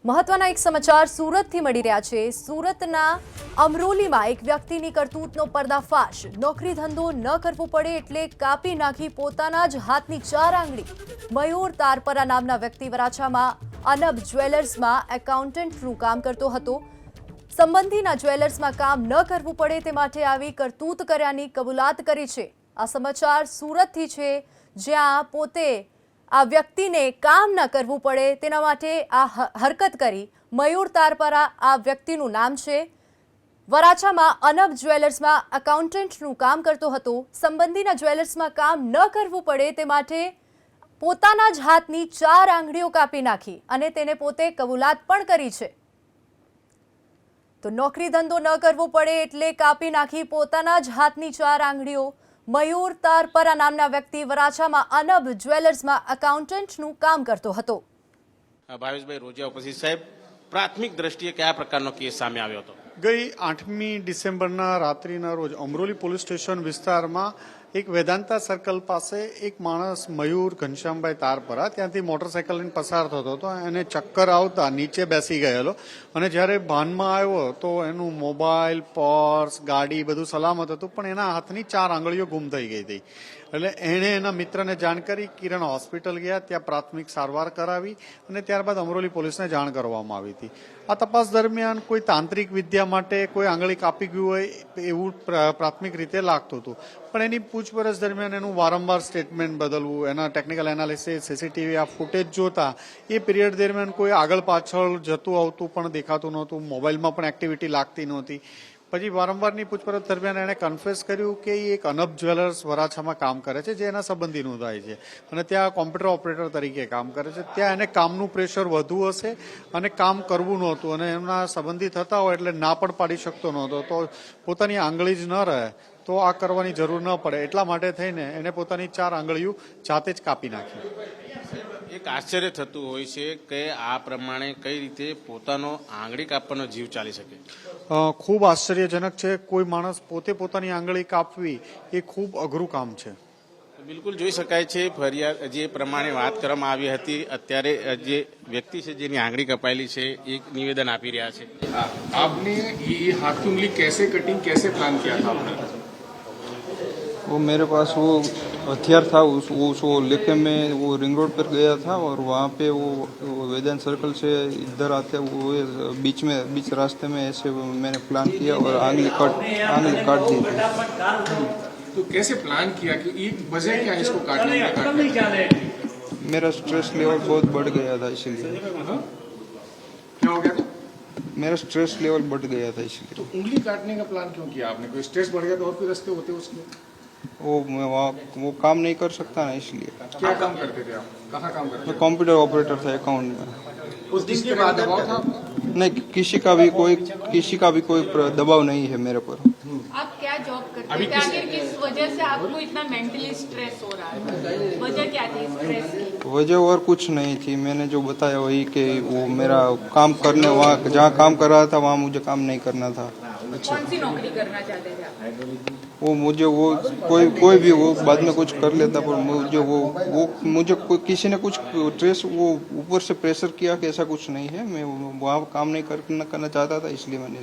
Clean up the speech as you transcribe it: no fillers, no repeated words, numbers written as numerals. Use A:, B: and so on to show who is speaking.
A: મહત્વના એક સમાચાર સુરતથી મળી રહ્યા છે। સુરતના અમરોલીમાં એક વ્યક્તિની કરતૂતનો પર્દાફાશ। નોકરી ધંધો ન કરવો પડે એટલે કાપી નાખી પોતાના જ હાથની 4 આંગળી। મયુર તારપરા નામના વ્યક્તિ વરાછામાં અનબ જ્વેલર્સમાં એકાઉન્ટન્ટનું કામ કરતો હતો। સંબંધીના જ્વેલર્સમાં કામ ન કરવું પડે તે માટે આવી કરતૂત કર્યાની કબૂલાત કરી છે। આ સમાચાર સુરતથી છે, જ્યાં પોતે આ વ્યક્તિને કામ ન કરવું પડે તેના માટે આ હરકત કરી। મયુર તારપરા આ વ્યક્તિનું નામ છે। વરાછામાં અનબ જ્વેલર્સમાં એકાઉન્ટન્ટનું કામ કરતો હતો। સંબંધીના જ્વેલર્સમાં કામ ન કરવું પડે તે માટે પોતાના જ હાથની 4 આંગળીઓ કાપી નાખી અને તેને પોતે કબૂલાત પણ કરી છે। તો નોકરી ધંધો ન કરવો પડે એટલે કાપી નાખી પોતાના જ હાથની 4 આંગળીઓ। મયુર તારપરા નામના વ્યક્તિ વરાછામાં અનબ જ્વેલર્સમાં એકાઉન્ટન્ટનું કામ કરતો હતો।
B: ભાવેશભાઈ રોજિયા ઉપસ્થિત સાહેબ, પ્રાથમિક દ્રષ્ટિએ કયા પ્રકારનો કેસ સામે આવ્યો હતો?
C: ગઈ 8મી ડિસેમ્બરના રાત્રિના રોજ અમરોલી પોલીસ સ્ટેશન વિસ્તારમાં એક વેદાંતા સર્કલ પાસે એક માણસ મયુર ઘનશ્યામભાઈ તારપરા ત્યાંથી મોટરસાયકલ લઈને પસાર થતો હતો। એને ચક્કર આવતા નીચે બેસી ગયેલો અને જ્યારે ભાનમાં આવ્યો તો એનું મોબાઈલ, પર્સ, ગાડી બધું સલામત હતું, પણ એના હાથની 4 આંગળીઓ ગુમ થઈ ગઈ હતી। એટલે એણે એના મિત્રને જાણ કરી, કિરણ હોસ્પિટલ ગયા, ત્યાં પ્રાથમિક સારવાર કરાવી અને ત્યારબાદ અમરોલી પોલીસને જાણ કરવામાં આવી હતી। આ તપાસ દરમિયાન કોઈ તાંત્રિક વિદ્યા માટે કોઈ આંગળી કાપી ગયું હોય એવું પ્રાથમિક રીતે લાગતું હતું, પણ એની પૂછપરછ દરમિયાન એનું વારંવાર સ્ટેટમેન્ટ બદલવું, એના ટેકનિકલ એનાલિસિસ, સીસીટીવી આ ફૂટેજ જોતા એ પીરિયડ દરમિયાન કોઈ આગળ પાછળ જતું આવતું પણ દેખાતું નહોતું, મોબાઈલમાં પણ એક્ટિવિટી લાગતી નહોતી। પછી વારંવારની પૂછપરછ દરમિયાન એણે કન્ફેસ કર્યું કે એ એક અનબ જ્વેલર્સ વરાછામાં કામ કરે છે, જે એના સંબંધીનું થાય છે અને ત્યાં કોમ્પ્યુટર ઓપરેટર તરીકે કામ કરે છે। ત્યાં એને કામનું પ્રેશર વધુ હશે અને કામ કરવું નહોતું અને એમના સંબંધી થતા હોય એટલે ના પણ પાડી શકતો નહોતો, તો પોતાની આંગળી જ ન રહે તો આ કરવાની જરૂર ન પડે એટલા માટે થઈને એને પોતાની 4 આંગળીઓ જાતે જ કાપી નાખી।
B: એક આશ્ચર્ય થતું હોય છે કે આ પ્રમાણે કઈ રીતે પોતાનો આંગળી કાપવાનો જીવ ચાલી શકે?
C: ખૂબ આશ્ચર્યજનક છે। કોઈ માણસ પોતે પોતાની આંગળી કાપવી એ ખૂબ અઘરું કામ છે।
B: બિલકુલ જોઈ શકાય છે। ફરિયાદ જે પ્રમાણે વાત કરવામાં આવી હતી, અત્યારે જે વ્યક્તિ છે જેની આંગળી કપાયેલી છે એક નિવેદન આપી રહ્યા છે।
D: आपने ये हाथ की उंगली कैसे कटिंग कैसे प्लान किया था आपने?
E: वो मेरे पास वो हथियार था, उसको लेके मैं वो रिंग रोड पर गया था और वहाँ पे वो वेदांत सर्कल से इधर आते वो बीच रास्ते में ऐसे मैंने प्लान किया और आंगली काट दी थी।
D: तो कैसे प्लान किया कि ये वजह क्या है इसको काटने का?
E: मेरा स्ट्रेस लेवल बहुत बढ़ गया था इसलिए।
D: क्या हो गया था?
E: मेरा स्ट्रेस लेवल बढ़ गया था इसलिए।
D: तो उंगली काटने का प्लान क्यों किया आपने? कोई स्ट्रेस बढ़ गया तो और कोई रास्ते होते उसके?
E: मैं वहाँ वो काम नहीं कर सकता ना, इसलिए।
D: क्या काम करते थे आप? कहाँ काम करते
E: मैं कंप्यूटर ऑपरेटर था अकाउंट में।
D: उस दिन के बाद दबाव था आपको?
E: नहीं, किसी का भी कोई दबाव नहीं है मेरे पर।
F: आप क्या जॉब करते थे? आखिर किस वजह से आपको इतना मेंटली स्ट्रेस हो रहा है? वजह क्या थी स्ट्रेस की?
E: वजह और कुछ नहीं थी, मैंने जो बताया वही कि वो मेरा काम करने वहाँ जहाँ काम कर रहा था वहाँ मुझे काम नहीं करना था।
F: कौन सी नौकरी करना चाहते थे आप?
E: वो मुझे वो कोई भी वो बाद में कुछ कर लेता, पर मुझे किसी ने कुछ स्ट्रेस वो ऊपर से प्रेशर किया कि ऐसा कुछ नहीं है, मैं वहाँ काम नहीं करना चाहता था, इसलिए मैंने